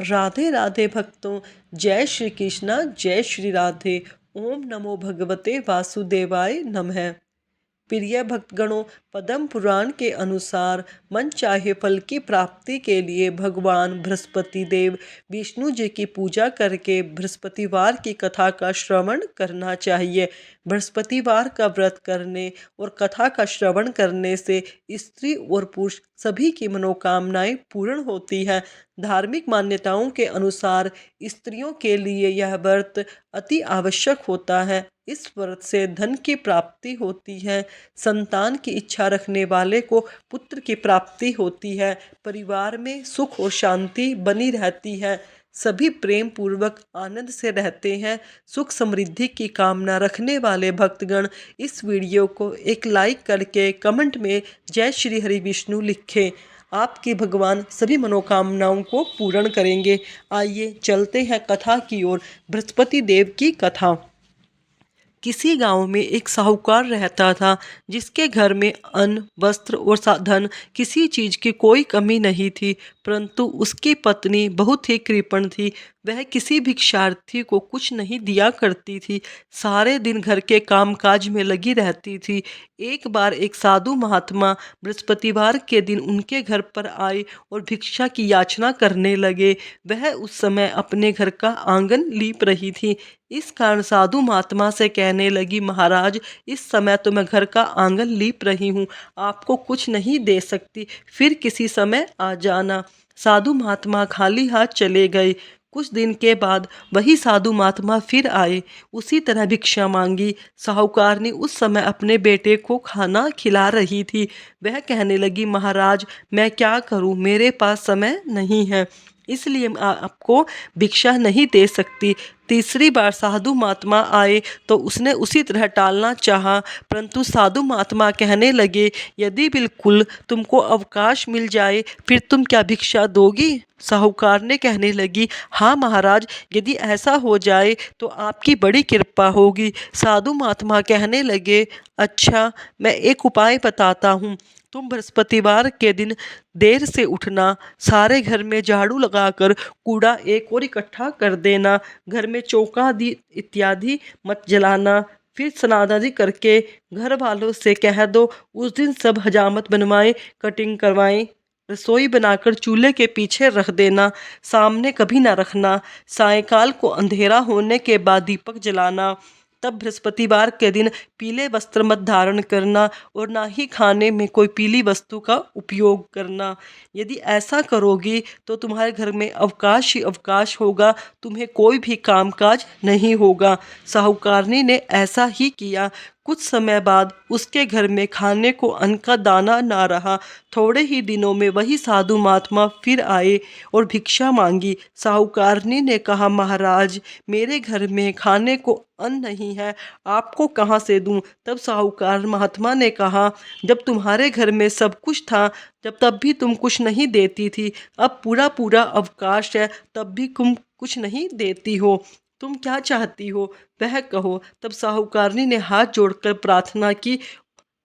राधे राधे भक्तों, जय श्री कृष्णा, जय श्री राधे। ओम नमो भगवते वासुदेवाय नमः। प्रिय भक्तगणों, पद्म पुराण के अनुसार मन चाहे फल की प्राप्ति के लिए भगवान बृहस्पति देव विष्णु जी की पूजा करके बृहस्पतिवार की कथा का श्रवण करना चाहिए। बृहस्पतिवार का व्रत करने और कथा का श्रवण करने से स्त्री और पुरुष सभी की मनोकामनाएं पूर्ण होती हैं। धार्मिक मान्यताओं के अनुसार स्त्रियों के लिए यह व्रत अति आवश्यक होता है। इस व्रत से धन की प्राप्ति होती है, संतान की इच्छा रखने वाले को पुत्र की प्राप्ति होती है, परिवार में सुख और शांति बनी रहती है, सभी प्रेम पूर्वक आनंद से रहते हैं। सुख समृद्धि की कामना रखने वाले भक्तगण इस वीडियो को एक लाइक करके कमेंट में जय श्री हरि विष्णु लिखें। आपकी भगवान सभी मनोकामनाओं को पूर्ण करेंगे। आइए चलते हैं कथा की ओर। बृहस्पति देव की कथा। किसी गांव में एक साहूकार रहता था, जिसके घर में अन्न, वस्त्र और धन किसी चीज की कोई कमी नहीं थी। परंतु उसकी पत्नी बहुत ही कृपण थी। वह किसी भिक्षार्थी को कुछ नहीं दिया करती थी, सारे दिन घर के कामकाज में लगी रहती थी। एक बार एक साधु महात्मा बृहस्पतिवार के दिन उनके घर पर आए और भिक्षा की याचना करने लगे। वह उस समय अपने घर का आंगन लीप रही थी। इस कारण साधु महात्मा से कहने लगी, महाराज, इस समय तो मैं घर का आंगन लीप रही हूँ, आपको कुछ नहीं दे सकती, फिर किसी समय आ जाना। साधु महात्मा खाली हाथ चले गए। कुछ दिन के बाद वही साधु महात्मा फिर आए, उसी तरह भिक्षा मांगी। साहूकारनी उस समय अपने बेटे को खाना खिला रही थी। वह कहने लगी, महाराज, मैं क्या करूं, मेरे पास समय नहीं है, इसलिए मैं आपको भिक्षा नहीं दे सकती। तीसरी बार साधु महात्मा आए तो उसने उसी तरह टालना चाहा, परंतु साधु महात्मा कहने लगे, यदि बिल्कुल तुमको अवकाश मिल जाए फिर तुम क्या भिक्षा दोगी? साहूकार ने कहने लगी, हाँ महाराज, यदि ऐसा हो जाए तो आपकी बड़ी कृपा होगी। साधु महात्मा कहने लगे, अच्छा, मैं एक उपाय बताता हूँ। तुम बृहस्पतिवार के दिन देर से उठना, सारे घर में झाड़ू लगाकर कूड़ा एक और इकट्ठा कर देना, घर में चौका आदि इत्यादि मत जलाना। फिर स्नान आदि करके घर वालों से कह दो उस दिन सब हजामत बनवाएं, कटिंग करवाएं। रसोई बनाकर चूल्हे के पीछे रख देना, सामने कभी ना रखना। सायंकाल को अंधेरा होने के बाद दीपक जलाना। तब बृहस्पतिवार के दिन पीले वस्त्र मत धारण करना और ना ही खाने में कोई पीली वस्तु का उपयोग करना। यदि ऐसा करोगी तो तुम्हारे घर में अवकाश ही अवकाश होगा, तुम्हें कोई भी कामकाज नहीं होगा। साहूकारनी ने ऐसा ही किया। कुछ समय बाद उसके घर में खाने को अन्न का दाना ना रहा। थोड़े ही दिनों में वही साधु महात्मा फिर आए और भिक्षा मांगी। साहूकारनी ने कहा, महाराज, मेरे घर में खाने को अन्न नहीं है, आपको कहाँ से दूं? तब साहूकार महात्मा ने कहा, जब तुम्हारे घर में सब कुछ था जब तब भी तुम कुछ नहीं देती थी, अब पूरा पूरा अवकाश है तब भी तुम कुछ नहीं देती हो, तुम क्या चाहती हो वह कहो। तब साहूकारनी ने हाथ जोड़कर प्रार्थना की,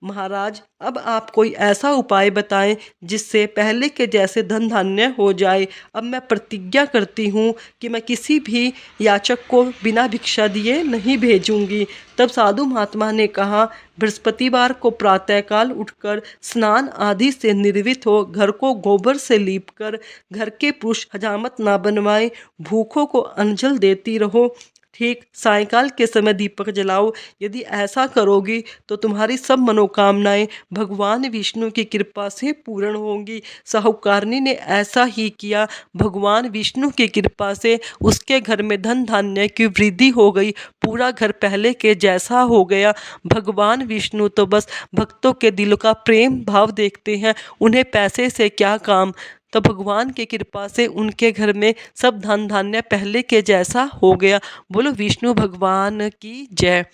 महाराज, अब आप कोई ऐसा उपाय बताएं जिससे पहले के जैसे धन धान्य हो जाए। अब मैं प्रतिज्ञा करती हूँ कि मैं किसी भी याचक को बिना भिक्षा दिए नहीं भेजूंगी। तब साधु महात्मा ने कहा, बृहस्पतिवार को प्रातःकाल उठकर स्नान आदि से निर्वित हो घर को गोबर से लीपकर घर के पुरुष हजामत ना बनवाएं, भूखों को अन्न जल देती रहो। ठीक सायंकाल के समय दीपक जलाओ। यदि ऐसा करोगी तो तुम्हारी सब मनोकामनाएं भगवान विष्णु की कृपा से पूर्ण होंगी। साहूकारनी ने ऐसा ही किया। भगवान विष्णु की कृपा से उसके घर में धन धान्य की वृद्धि हो गई, पूरा घर पहले के जैसा हो गया। भगवान विष्णु तो बस भक्तों के दिल का प्रेम भाव देखते हैं, उन्हें पैसे से क्या काम। तो भगवान की कृपा से उनके घर में सब धन धान्य पहले के जैसा हो गया। बोलो विष्णु भगवान की जय।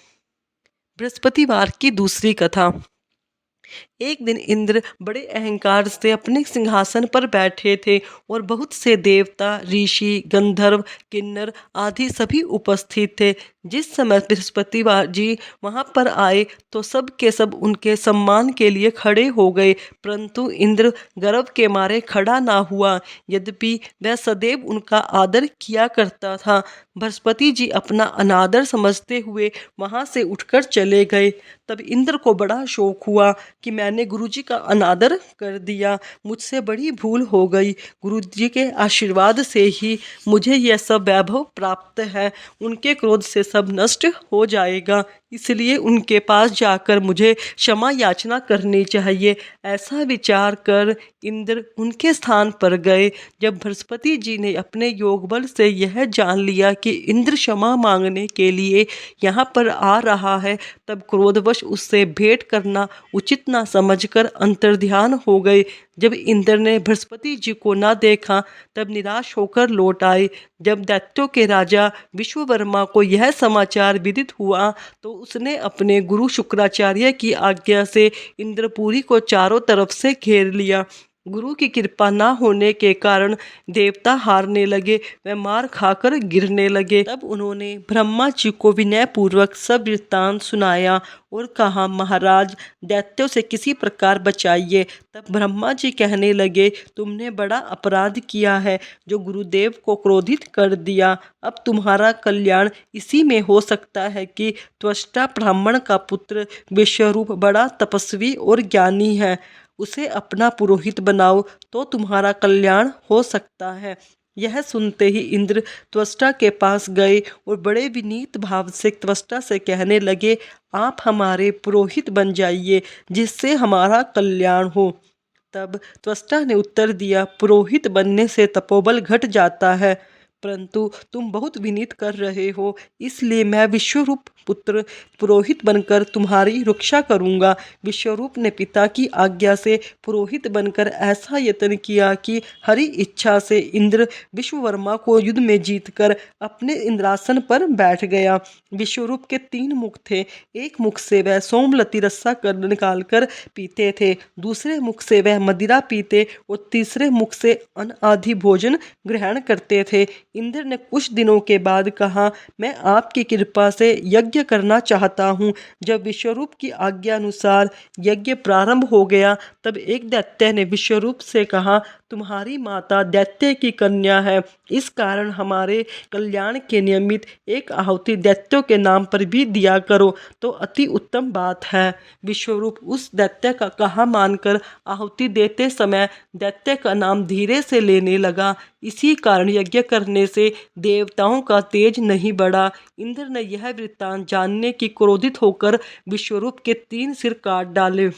बृहस्पतिवार की दूसरी कथा। एक दिन इंद्र बड़े अहंकार से अपने सिंहासन पर बैठे थे और बहुत से देवता, ऋषि, गंधर्व, किन्नर आदि सभी उपस्थित थे। जिस समय बृहस्पति जी वहां पर आए तो सब के सब उनके सम्मान के लिए खड़े हो गए, परंतु इंद्र गर्व के मारे खड़ा ना हुआ, यद्यपि वह सदैव उनका आदर किया करता था। बृहस्पति जी अपना अनादर समझते हुए वहां से उठकर चले गए। तब इंद्र को बड़ा शौक हुआ कि मैंने गुरुजी का अनादर कर दिया, मुझसे बड़ी भूल हो गई। गुरुजी के आशीर्वाद से ही मुझे यह सब वैभव प्राप्त है, उनके क्रोध से सब नष्ट हो जाएगा, इसलिए उनके पास जाकर मुझे क्षमा याचना करनी चाहिए। ऐसा विचार कर इंद्र उनके स्थान पर गए। जब बृहस्पति जी ने अपने योग बल से यह जान लिया कि इंद्र क्षमा मांगने के लिए यहाँ पर आ रहा है, तब क्रोधवश उससे भेंट करना उचित न समझकर अंतर्ध्यान हो गए। जब इंद्र ने बृहस्पति जी को न देखा तब निराश होकर लौट आए। जब दैत्यों के राजा विश्ववर्मा को यह समाचार विदित हुआ तो उसने अपने गुरु शुक्राचार्य की आज्ञा से इंद्रपुरी को चारों तरफ से घेर लिया। गुरु की कृपा न होने के कारण देवता हारने लगे, वे मार खाकर गिरने लगे। तब उन्होंने ब्रह्मा जी को विनय पूर्वक सब वृत्तांत सुनाया और कहा, महाराज दैत्यों से किसी प्रकार बचाइए। तब ब्रह्मा जी कहने लगे, तुमने बड़ा अपराध किया है जो गुरुदेव को क्रोधित कर दिया। अब तुम्हारा कल्याण इसी में हो सकता है कि त्वष्टा ब्राह्मण का पुत्र विश्वरूप बड़ा तपस्वी और ज्ञानी है, उसे अपना पुरोहित बनाओ तो तुम्हारा कल्याण हो सकता है। यह सुनते ही इंद्र त्वष्टा के पास गए और बड़े विनीत भाव से त्वष्टा से कहने लगे, आप हमारे पुरोहित बन जाइए जिससे हमारा कल्याण हो। तब त्वष्टा ने उत्तर दिया, पुरोहित बनने से तपोबल घट जाता है, परंतु तुम बहुत विनीत कर रहे हो, इसलिए मैं विश्वरूप पुत्र पुरोहित बनकर तुम्हारी रक्षा करूंगा। विश्वरूप ने पिता की आज्ञा से पुरोहित बनकर ऐसा यत्न किया कि हरि इच्छा से इंद्र विश्ववर्मा को युद्ध में जीतकर अपने इंद्रासन पर बैठ गया। विश्वरूप के 3 मुख थे, एक मुख से वह सोमलती रस्सा कर निकालकर पीते थे, दूसरे मुख से वह मदिरा पीते और तीसरे मुख से अन्न आदि भोजन ग्रहण करते थे। इंद्र ने कुछ दिनों के बाद कहा, मैं आपकी कृपा से यज्ञ करना चाहता हूँ। जब विश्वरूप की आज्ञा अनुसार यज्ञ प्रारंभ हो गया तब एक दैत्य ने विश्वरूप से कहा, तुम्हारी माता दैत्य की कन्या है, इस कारण हमारे कल्याण के निमित्त एक आहुति दैत्यों के नाम पर भी दिया करो तो अति उत्तम बात है। विश्वरूप उस दैत्य का कहा मानकर आहुति देते समय दैत्य का नाम धीरे से लेने लगा। इसी कारण यज्ञ करने से देवताओं का तेज नहीं बढ़ा। इंद्र ने यह वृत्तांत जानने की क्रोधित होकर विश्वरूप के 3 सिर काट डाले।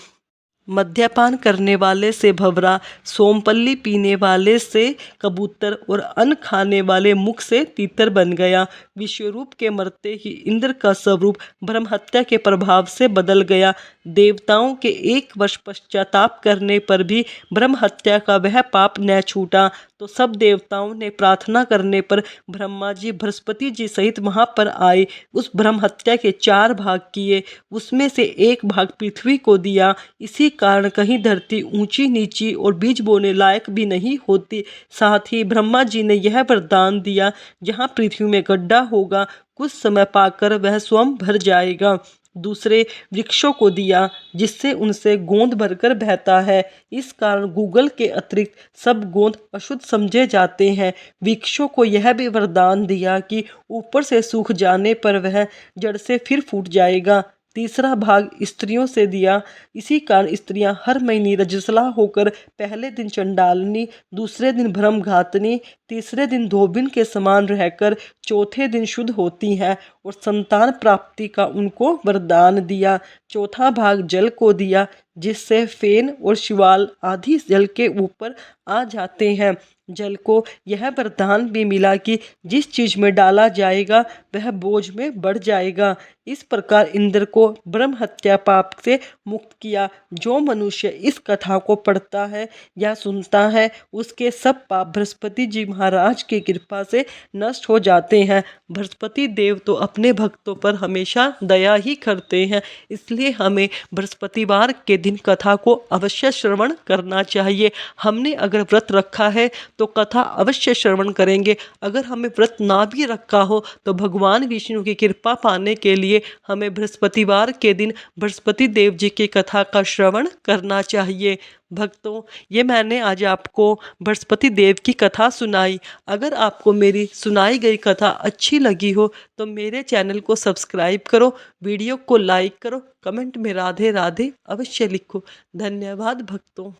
मद्यपान करने वाले से भंवरा, सोमपल्ली पीने वाले से कबूतर और अन्न खाने वाले मुख से तीतर बन गया। विश्वरूप के मरते ही इंद्र का स्वरूप ब्रह्महत्या के प्रभाव से बदल गया। देवताओं के 1 वर्ष पश्चाताप करने पर भी ब्रह्महत्या का वह पाप न छूटा तो सब देवताओं ने प्रार्थना करने पर ब्रह्मा जी बृहस्पति जी सहित वहां पर आए। उस ब्रह्महत्या के 4 भाग किए, उसमें से 1 भाग पृथ्वी को दिया। इसी कारण कहीं धरती ऊंची नीची और बीज बोने लायक भी नहीं होती। साथ ही ब्रह्मा जी ने यह वरदान दिया, जहाँ पृथ्वी में गड्ढा होगा कुछ समय पाकर वह स्वयं भर जाएगा। दूसरे वृक्षों को दिया जिससे उनसे गोंद भरकर बहता है, इस कारण गूगल के अतिरिक्त सब गोंद अशुद्ध समझे जाते हैं। वृक्षों को यह भी वरदान दिया कि ऊपर से सूख जाने पर वह जड़ से फिर फूट जाएगा। तीसरा भाग स्त्रियों से दिया, इसी कारण स्त्रियां हर महीने रजस्वला होकर पहले दिन चंडालनी, दूसरे दिन भ्रमघातनी, तीसरे दिन धोबिन के समान रहकर चौथे दिन शुद्ध होती हैं और संतान प्राप्ति का उनको वरदान दिया। चौथा भाग जल को दिया जिससे फेन और शिवाल आदि जल के ऊपर आ जाते हैं। जल को यह वरदान भी मिला कि जिस चीज में डाला जाएगा वह बोझ में बढ़ जाएगा। इस प्रकार इंद्र को ब्रह्म हत्या पाप से मुक्त किया। जो मनुष्य इस कथा को पढ़ता है या सुनता है उसके सब पाप बृहस्पति जी महाराज की कृपा से नष्ट हो जाते हैं। बृहस्पति देव तो अपने भक्तों पर हमेशा दया ही करते हैं, इसलिए हमें बृहस्पतिवार के दिन कथा को अवश्य श्रवण करना चाहिए। हमने अगर व्रत रखा है तो कथा अवश्य श्रवण करेंगे। अगर हमें व्रत ना भी रखा हो तो भगवान विष्णु की कृपा पाने के लिए हमें बृहस्पतिवार के दिन बृहस्पति देव जी की कथा का श्रवण करना चाहिए। भक्तों, ये मैंने आज आपको बृहस्पति देव की कथा सुनाई। अगर आपको मेरी सुनाई गई कथा अच्छी लगी हो तो मेरे चैनल को सब्सक्राइब करो, वीडियो को लाइक करो, कमेंट में राधे राधे अवश्य लिखो। धन्यवाद भक्तों।